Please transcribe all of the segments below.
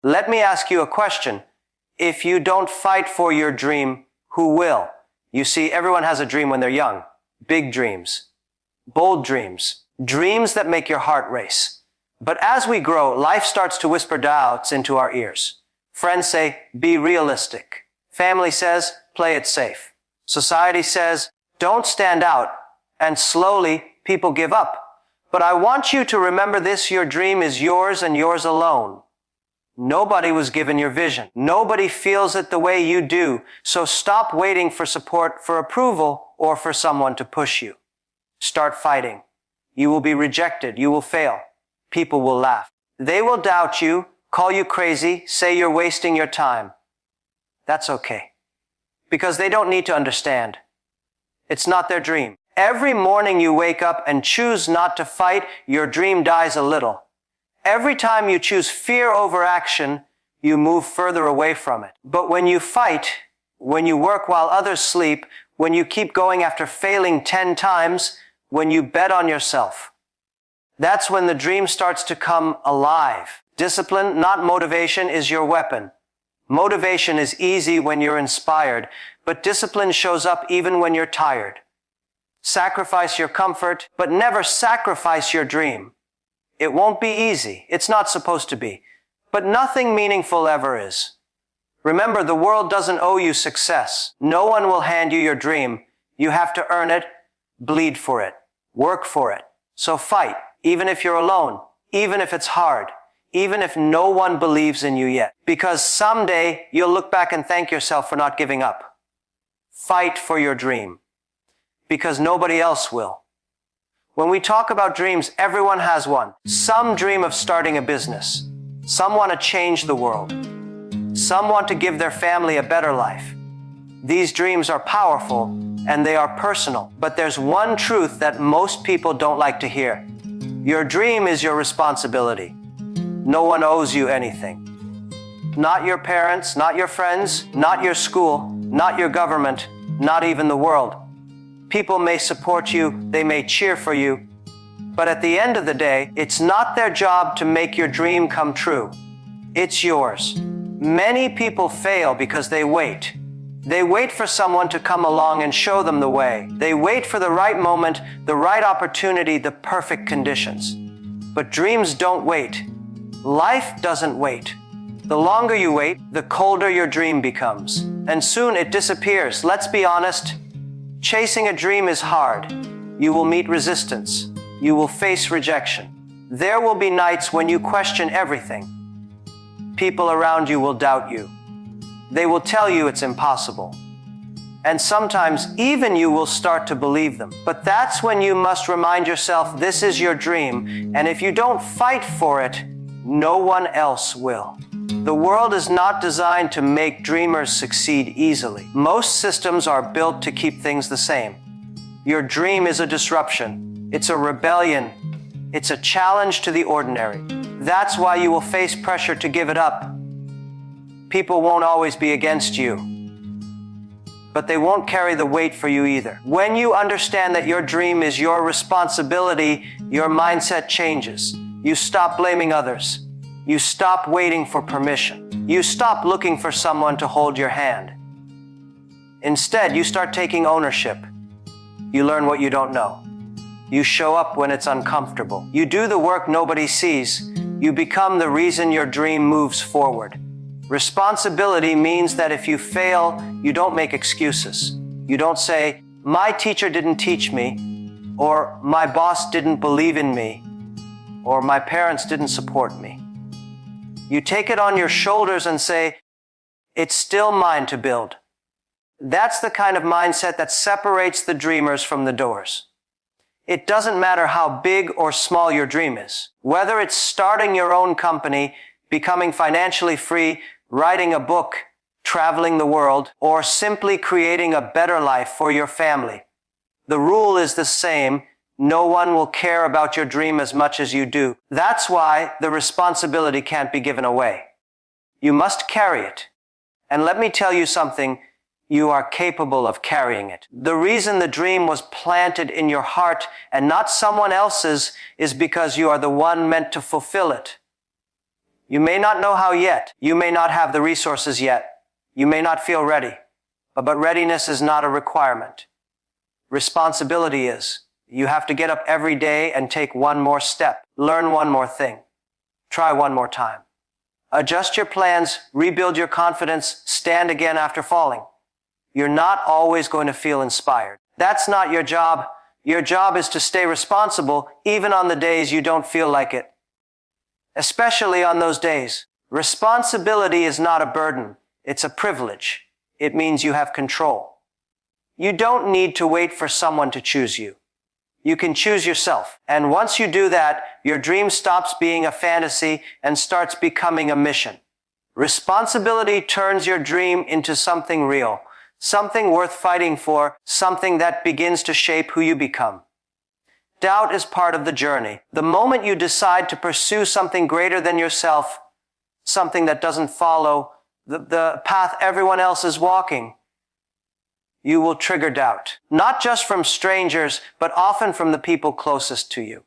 Let me ask you a question. If you don't fight for your dream, who will? You see, everyone has a dream when they're young. Big dreams. Bold dreams. Dreams that make your heart race. But as we grow, life starts to whisper doubts into our ears. Friends say, be realistic. Family says, play it safe. Society says, don't stand out. And slowly, people give up. But I want you to remember this, your dream is yours and yours alone. Nobody was given your vision. Nobody feels it the way you do. So stop waiting for support, for approval, or for someone to push you. Start fighting. You will be rejected. You will fail. People will laugh. They will doubt you, call you crazy, say you're wasting your time. That's okay. Because they don't need to understand. It's not their dream. Every morning you wake up and choose not to fight, your dream dies a little. Every time you choose fear over action, you move further away from it. But when you fight, when you work while others sleep, when you keep going after failing 10 times, when you bet on yourself, that's when the dream starts to come alive. Discipline, not motivation, is your weapon. Motivation is easy when you're inspired, but discipline shows up even when you're tired. Sacrifice your comfort, but never sacrifice your dream. It won't be easy. It's not supposed to be. But nothing meaningful ever is. Remember, the world doesn't owe you success. No one will hand you your dream. You have to earn it, bleed for it, work for it. So fight, even if you're alone, even if it's hard, even if no one believes in you yet. Because someday you'll look back and thank yourself for not giving up. Fight for your dream. Because nobody else will. When we talk about dreams, everyone has one. Some dream of starting a business. Some want to change the world. Some want to give their family a better life. These dreams are powerful and they are personal. But there's one truth that most people don't like to hear. Your dream is your responsibility. No one owes you anything. Not your parents, not your friends, not your school, not your government, not even the world. People may support you, they may cheer for you, but at the end of the day, it's not their job to make your dream come true. It's yours. Many people fail because they wait. They wait for someone to come along and show them the way. They wait for the right moment, the right opportunity, the perfect conditions. But dreams don't wait. Life doesn't wait. The longer you wait, the colder your dream becomes. And soon it disappears. Let's be honest. Chasing a dream is hard. You will meet resistance. You will face rejection. There will be nights when you question everything. People around you will doubt you. They will tell you it's impossible. And sometimes even you will start to believe them. But that's when you must remind yourself this is your dream, and if you don't fight for it, no one else will. The world is not designed to make dreamers succeed easily. Most systems are built to keep things the same. Your dream is a disruption. It's a rebellion. It's a challenge to the ordinary. That's why you will face pressure to give it up. People won't always be against you, but they won't carry the weight for you either. When you understand that your dream is your responsibility, your mindset changes. You stop blaming others. You stop waiting for permission. You stop looking for someone to hold your hand. Instead, you start taking ownership. You learn what you don't know. You show up when it's uncomfortable. You do the work nobody sees. You become the reason your dream moves forward. Responsibility means that if you fail, you don't make excuses. You don't say, my teacher didn't teach me, or my boss didn't believe in me, or my parents didn't support me. You take it on your shoulders and say, it's still mine to build. That's the kind of mindset that separates the dreamers from the doers. It doesn't matter how big or small your dream is. Whether it's starting your own company, becoming financially free, writing a book, traveling the world, or simply creating a better life for your family. The rule is the same. No one will care about your dream as much as you do. That's why the responsibility can't be given away. You must carry it. And let me tell you something, you are capable of carrying it. The reason the dream was planted in your heart and not someone else's is because you are the one meant to fulfill it. You may not know how yet. You may not have the resources yet. You may not feel ready. But readiness is not a requirement. Responsibility is. You have to get up every day and take one more step. Learn one more thing. Try one more time. Adjust your plans, rebuild your confidence, stand again after falling. You're not always going to feel inspired. That's not your job. Your job is to stay responsible even on the days you don't feel like it. Especially on those days. Responsibility is not a burden. It's a privilege. It means you have control. You don't need to wait for someone to choose you. You can choose yourself. And once you do that, your dream stops being a fantasy and starts becoming a mission. Responsibility turns your dream into something real, something worth fighting for, something that begins to shape who you become. Doubt is part of the journey. The moment you decide to pursue something greater than yourself, something that doesn't follow the path everyone else is walking, you will trigger doubt. Not just from strangers, but often from the people closest to you.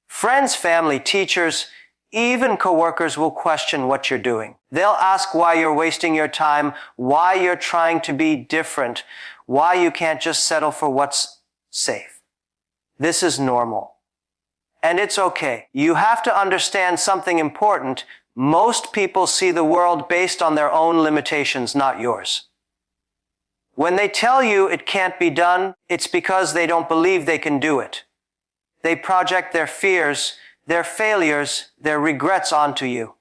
Friends, family, teachers, even coworkers will question what you're doing. They'll ask why you're wasting your time, why you're trying to be different, why you can't just settle for what's safe. This is normal. And it's okay. You have to understand something important. Most people see the world based on their own limitations, not yours. When they tell you it can't be done, it's because they don't believe they can do it. They project their fears, their failures, their regrets onto you.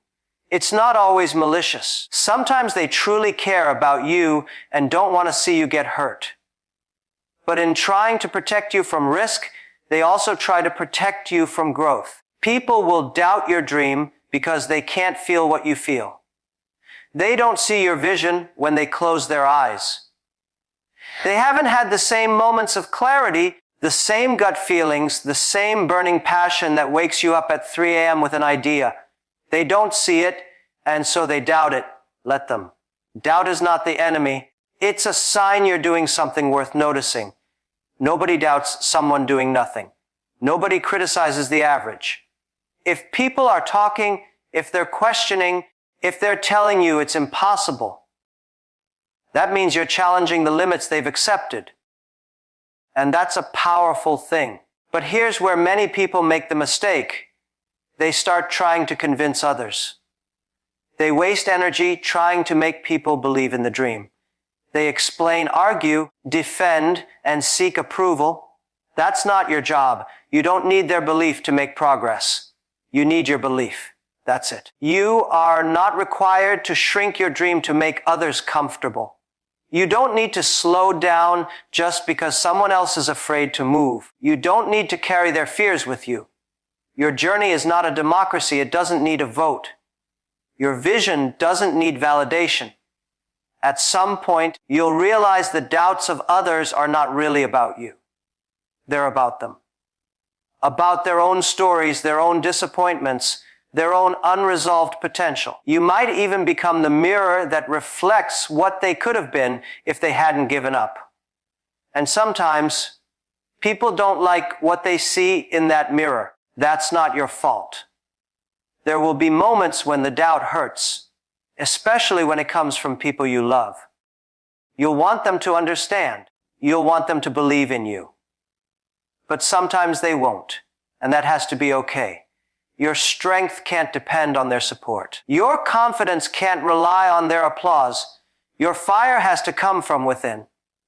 It's not always malicious. Sometimes they truly care about you and don't want to see you get hurt. But in trying to protect you from risk, they also try to protect you from growth. People will doubt your dream because they can't feel what you feel. They don't see your vision when they close their eyes. They haven't had the same moments of clarity, the same gut feelings, the same burning passion that wakes you up at 3 a.m. with an idea. They don't see it, and so they doubt it. Let them. Doubt is not the enemy. It's a sign you're doing something worth noticing. Nobody doubts someone doing nothing. Nobody criticizes the average. If people are talking, if they're questioning, if they're telling you it's impossible, that means you're challenging the limits they've accepted. And that's a powerful thing. But here's where many people make the mistake. They start trying to convince others. They waste energy trying to make people believe in the dream. They explain, argue, defend, and seek approval. That's not your job. You don't need their belief to make progress. You need your belief. That's it. You are not required to shrink your dream to make others comfortable. You don't need to slow down just because someone else is afraid to move. You don't need to carry their fears with you. Your journey is not a democracy. It doesn't need a vote. Your vision doesn't need validation. At some point, you'll realize the doubts of others are not really about you. They're about them. About their own stories, their own disappointments, their own unresolved potential. You might even become the mirror that reflects what they could have been if they hadn't given up. And sometimes, people don't like what they see in that mirror. That's not your fault. There will be moments when the doubt hurts, especially when it comes from people you love. You'll want them to understand. You'll want them to believe in you. But sometimes they won't, and that has to be okay. Your strength can't depend on their support. Your confidence can't rely on their applause. Your fire has to come from within.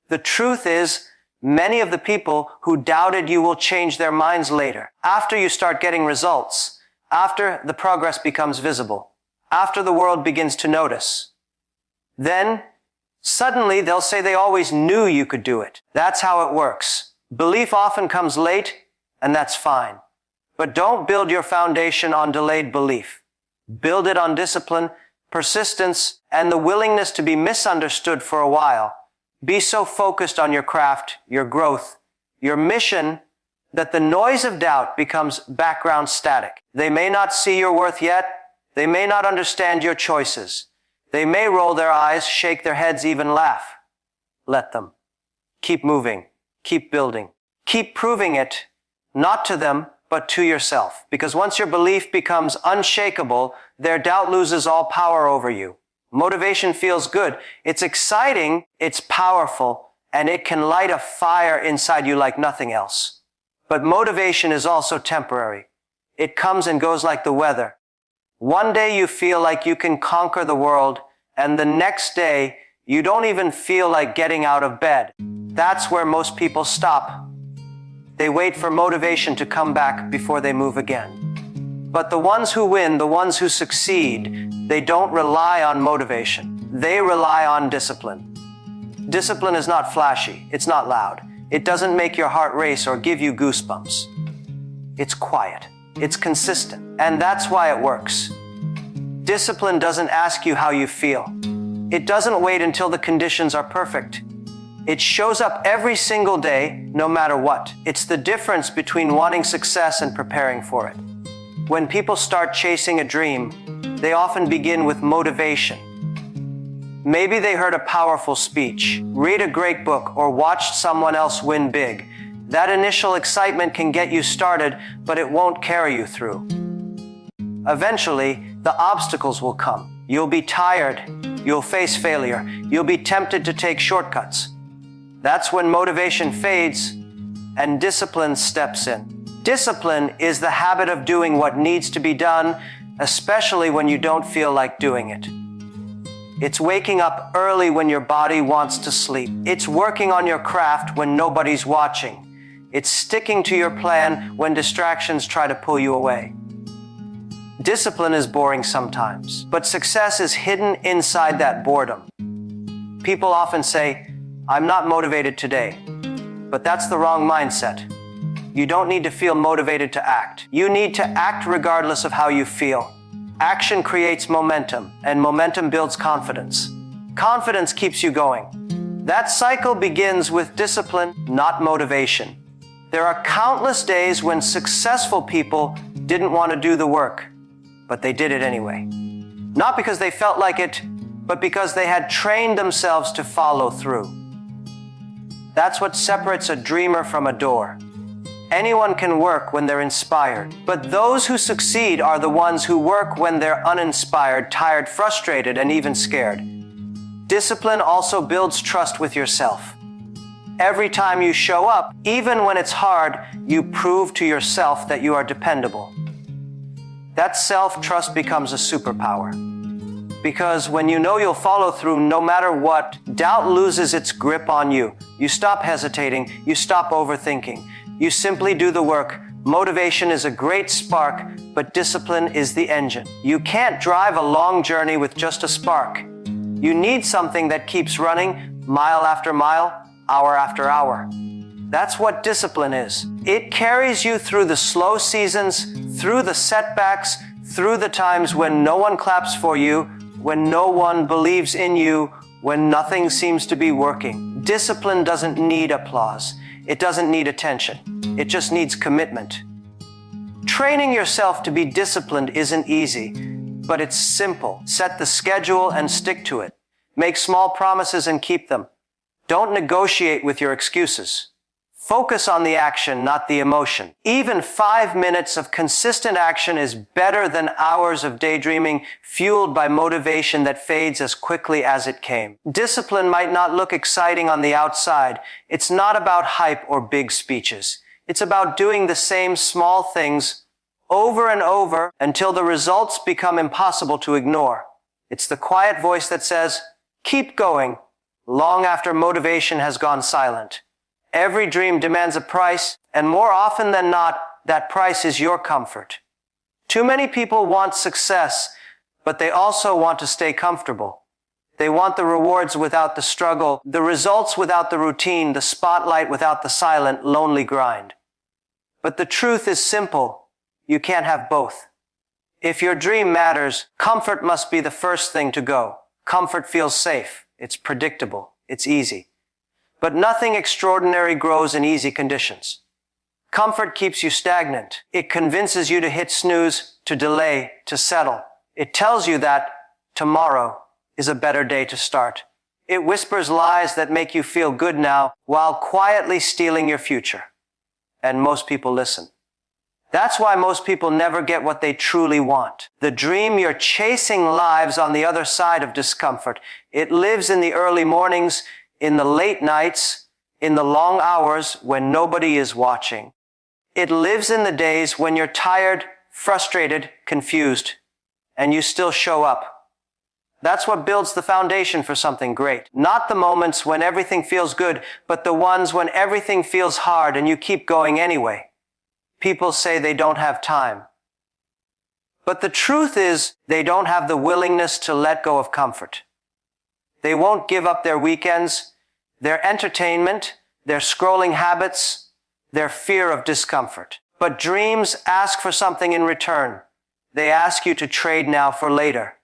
The truth is, many of the people who doubted you will change their minds later, after you start getting results, after the progress becomes visible, after the world begins to notice. Then, suddenly they'll say they always knew you could do it. That's how it works. Belief often comes late, and that's fine. But don't build your foundation on delayed belief. Build it on discipline, persistence, and the willingness to be misunderstood for a while. Be so focused on your craft, your growth, your mission, that the noise of doubt becomes background static. They may not see your worth yet. They may not understand your choices. They may roll their eyes, shake their heads, even laugh. Let them. Keep moving. Keep building. Keep proving it, not to them, but to yourself. Because once your belief becomes unshakable, their doubt loses all power over you. Motivation feels good. It's exciting, it's powerful, and it can light a fire inside you like nothing else. But motivation is also temporary. It comes and goes like the weather. One day you feel like you can conquer the world, and the next day you don't even feel like getting out of bed. That's where most people stop. They wait for motivation to come back before they move again. But the ones who win, the ones who succeed, they don't rely on motivation. They rely on discipline. Discipline is not flashy. It's not loud. It doesn't make your heart race or give you goosebumps. It's quiet. It's consistent. And that's why it works. Discipline doesn't ask you how you feel. It doesn't wait until the conditions are perfect. It shows up every single day, no matter what. It's the difference between wanting success and preparing for it. When people start chasing a dream, they often begin with motivation. Maybe they heard a powerful speech, read a great book, or watched someone else win big. That initial excitement can get you started, but it won't carry you through. Eventually, the obstacles will come. You'll be tired. You'll face failure. You'll be tempted to take shortcuts. That's when motivation fades and discipline steps in. Discipline is the habit of doing what needs to be done, especially when you don't feel like doing it. It's waking up early when your body wants to sleep. It's working on your craft when nobody's watching. It's sticking to your plan when distractions try to pull you away. Discipline is boring sometimes, but success is hidden inside that boredom. People often say, "I'm not motivated today," but that's the wrong mindset. You don't need to feel motivated to act. You need to act regardless of how you feel. Action creates momentum, and momentum builds confidence. Confidence keeps you going. That cycle begins with discipline, not motivation. There are countless days when successful people didn't want to do the work, but they did it anyway. Not because they felt like it, but because they had trained themselves to follow through. That's what separates a dreamer from a doer. Anyone can work when they're inspired, but those who succeed are the ones who work when they're uninspired, tired, frustrated, and even scared. Discipline also builds trust with yourself. Every time you show up, even when it's hard, you prove to yourself that you are dependable. That self-trust becomes a superpower. Because when you know you'll follow through no matter what, doubt loses its grip on you. You stop hesitating, you stop overthinking. You simply do the work. Motivation is a great spark, but discipline is the engine. You can't drive a long journey with just a spark. You need something that keeps running mile after mile, hour after hour. That's what discipline is. It carries you through the slow seasons, through the setbacks, through the times when no one claps for you, when no one believes in you, when nothing seems to be working. Discipline doesn't need applause. It doesn't need attention. It just needs commitment. Training yourself to be disciplined isn't easy, but it's simple. Set the schedule and stick to it. Make small promises and keep them. Don't negotiate with your excuses. Focus on the action, not the emotion. Even 5 minutes of consistent action is better than hours of daydreaming fueled by motivation that fades as quickly as it came. Discipline might not look exciting on the outside. It's not about hype or big speeches. It's about doing the same small things over and over until the results become impossible to ignore. It's the quiet voice that says, "Keep going," long after motivation has gone silent. Every dream demands a price, and more often than not, that price is your comfort. Too many people want success, but they also want to stay comfortable. They want the rewards without the struggle, the results without the routine, the spotlight without the silent, lonely grind. But the truth is simple. You can't have both. If your dream matters, comfort must be the first thing to go. Comfort feels safe. It's predictable. It's easy. But nothing extraordinary grows in easy conditions. Comfort keeps you stagnant. It convinces you to hit snooze, to delay, to settle. It tells you that tomorrow is a better day to start. It whispers lies that make you feel good now while quietly stealing your future. And most people listen. That's why most people never get what they truly want. The dream you're chasing lives on the other side of discomfort. It lives in the early mornings, in the late nights, in the long hours when nobody is watching. It lives in the days when you're tired, frustrated, confused, and you still show up. That's what builds the foundation for something great. Not the moments when everything feels good, but the ones when everything feels hard and you keep going anyway. People say they don't have time. But the truth is, they don't have the willingness to let go of comfort. They won't give up their weekends, their entertainment, their scrolling habits, their fear of discomfort. But dreams ask for something in return. They ask you to trade now for later,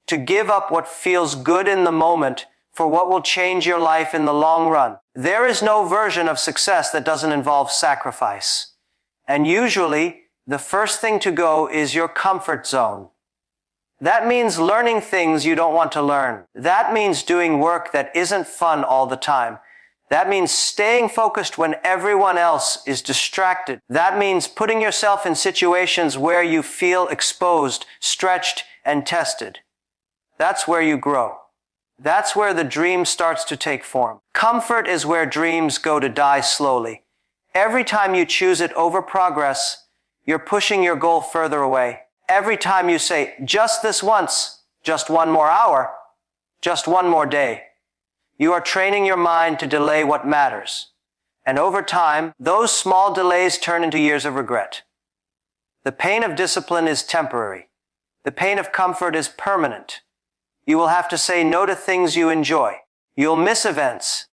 to give up what feels good in the moment for what will change your life in the long run. There is no version of success that doesn't involve sacrifice. And usually, the first thing to go is your comfort zone. That means learning things you don't want to learn. That means doing work that isn't fun all the time. That means staying focused when everyone else is distracted. That means putting yourself in situations where you feel exposed, stretched, and tested. That's where you grow. That's where the dream starts to take form. Comfort is where dreams go to die slowly. Every time you choose it over progress, you're pushing your goal further away. Every time you say, just this once, just one more hour, just one more day, you are training your mind to delay what matters. And over time, those small delays turn into years of regret. The pain of discipline is temporary. The pain of comfort is permanent. You will have to say no to things you enjoy. You'll miss events.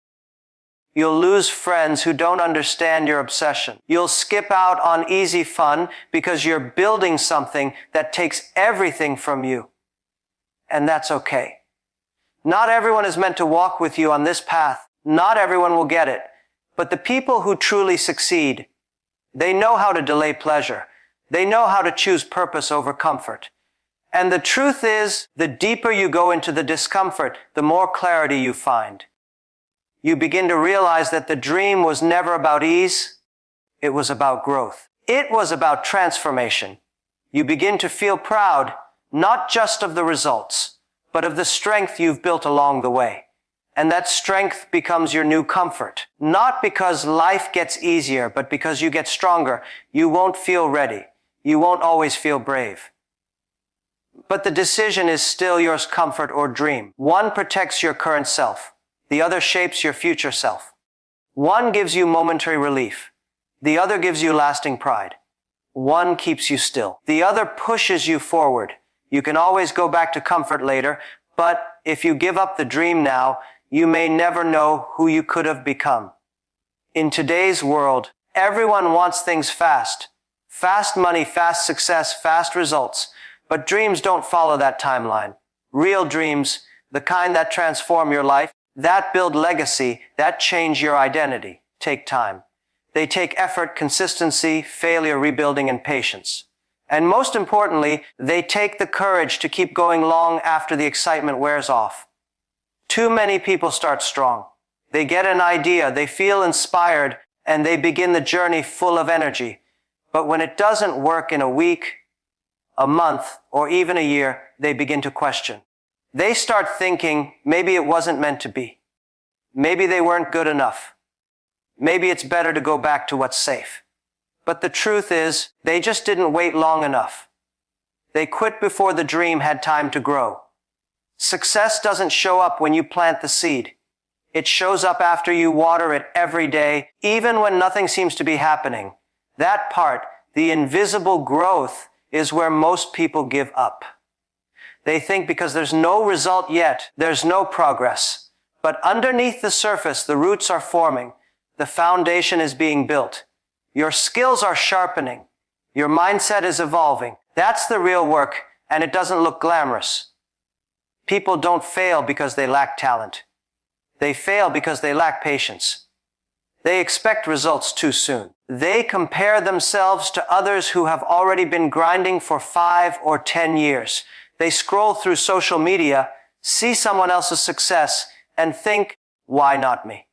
You'll lose friends who don't understand your obsession. You'll skip out on easy fun because you're building something that takes everything from you. And that's okay. Not everyone is meant to walk with you on this path. Not everyone will get it. But the people who truly succeed, they know how to delay pleasure. They know how to choose purpose over comfort. And the truth is, the deeper you go into the discomfort, the more clarity you find. You begin to realize that the dream was never about ease. It was about growth. It was about transformation. You begin to feel proud, not just of the results, but of the strength you've built along the way. And that strength becomes your new comfort. Not because life gets easier, but because you get stronger. You won't feel ready. You won't always feel brave. But the decision is still yours, comfort or dream. One protects your current self. The other shapes your future self. One gives you momentary relief. The other gives you lasting pride. One keeps you still. The other pushes you forward. You can always go back to comfort later, but if you give up the dream now, you may never know who you could have become. In today's world, everyone wants things fast. Fast money, fast success, fast results. But dreams don't follow that timeline. Real dreams, the kind that transform your life, that build legacy, that change your identity, take time. They take effort, consistency, failure, rebuilding, and patience. And most importantly, they take the courage to keep going long after the excitement wears off. Too many people start strong. They get an idea, they feel inspired, and they begin the journey full of energy. But when it doesn't work in a week, a month, or even a year, they begin to question. They start thinking, maybe it wasn't meant to be. Maybe they weren't good enough. Maybe it's better to go back to what's safe. But the truth is, they just didn't wait long enough. They quit before the dream had time to grow. Success doesn't show up when you plant the seed. It shows up after you water it every day, even when nothing seems to be happening. That part, the invisible growth, is where most people give up. They think because there's no result yet, there's no progress. But underneath the surface, the roots are forming. The foundation is being built. Your skills are sharpening. Your mindset is evolving. That's the real work, and it doesn't look glamorous. People don't fail because they lack talent. They fail because they lack patience. They expect results too soon. They compare themselves to others who have already been grinding for 5 or 10 years. They scroll through social media, see someone else's success, and think, why not me?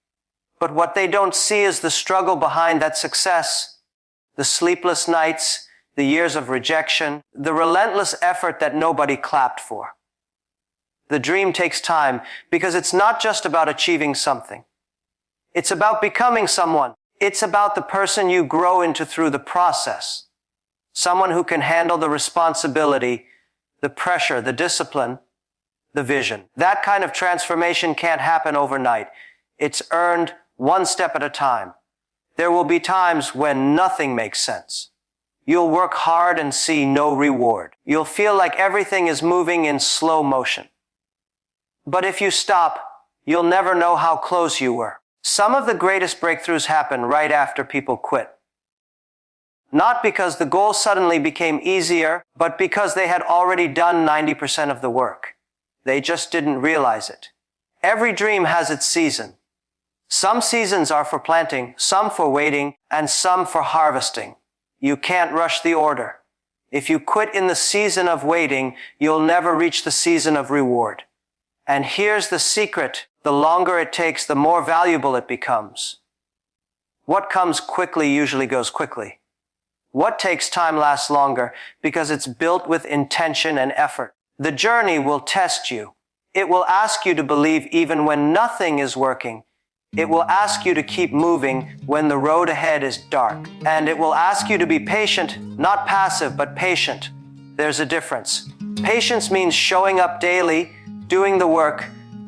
But what they don't see is the struggle behind that success, the sleepless nights, the years of rejection, the relentless effort that nobody clapped for. The dream takes time because it's not just about achieving something. It's about becoming someone. It's about the person you grow into through the process. Someone who can handle the responsibility, the pressure, the discipline, the vision. That kind of transformation can't happen overnight. It's earned one step at a time. There will be times when nothing makes sense. You'll work hard and see no reward. You'll feel like everything is moving in slow motion. But if you stop, you'll never know how close you were. Some of the greatest breakthroughs happen right after people quit. Not because the goal suddenly became easier, but because they had already done 90% of the work. They just didn't realize it. Every dream has its season. Some seasons are for planting, some for waiting, and some for harvesting. You can't rush the order. If you quit in the season of waiting, you'll never reach the season of reward. And here's the secret. The longer it takes, the more valuable it becomes. What comes quickly usually goes quickly. What takes time lasts longer because it's built with intention and effort. The journey will test you. It will ask you to believe even when nothing is working. It will ask you to keep moving when the road ahead is dark. And it will ask you to be patient, not passive, but patient. There's a difference. Patience means showing up daily, doing the work,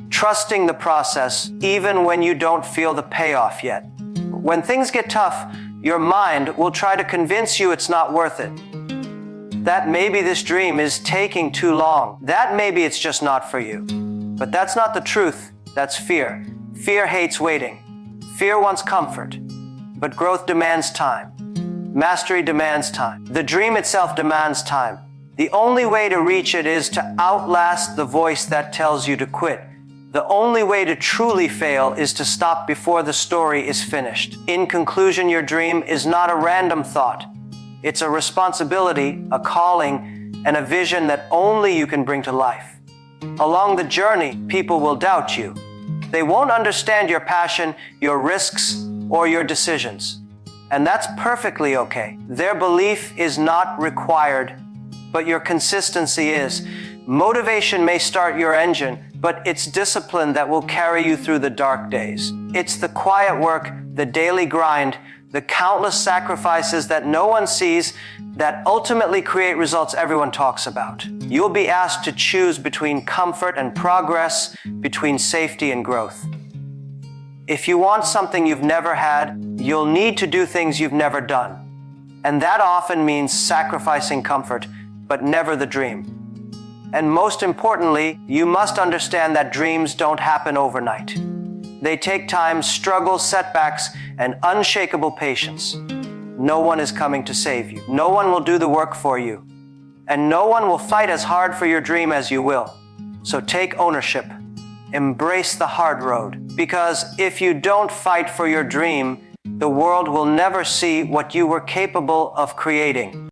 trusting the process, even when you don't feel the payoff yet. When things get tough, your mind will try to convince you it's not worth it. That maybe this dream is taking too long. That maybe it's just not for you. But that's not the truth. That's fear. Fear hates waiting. Fear wants comfort. But growth demands time. Mastery demands time. The dream itself demands time. The only way to reach it is to outlast the voice that tells you to quit. The only way to truly fail is to stop before the story is finished. In conclusion, your dream is not a random thought. It's a responsibility, a calling, and a vision that only you can bring to life. Along the journey, people will doubt you. They won't understand your passion, your risks, or your decisions. And that's perfectly okay. Their belief is not required, but your consistency is. Motivation may start your engine, but it's discipline that will carry you through the dark days. It's the quiet work, the daily grind, the countless sacrifices that no one sees that ultimately create results everyone talks about. You'll be asked to choose between comfort and progress, between safety and growth. If you want something you've never had, you'll need to do things you've never done. And that often means sacrificing comfort, but never the dream. And most importantly, you must understand that dreams don't happen overnight. They take time, struggles, setbacks, and unshakable patience. No one is coming to save you. No one will do the work for you. And no one will fight as hard for your dream as you will. So take ownership. Embrace the hard road. Because if you don't fight for your dream, the world will never see what you were capable of creating.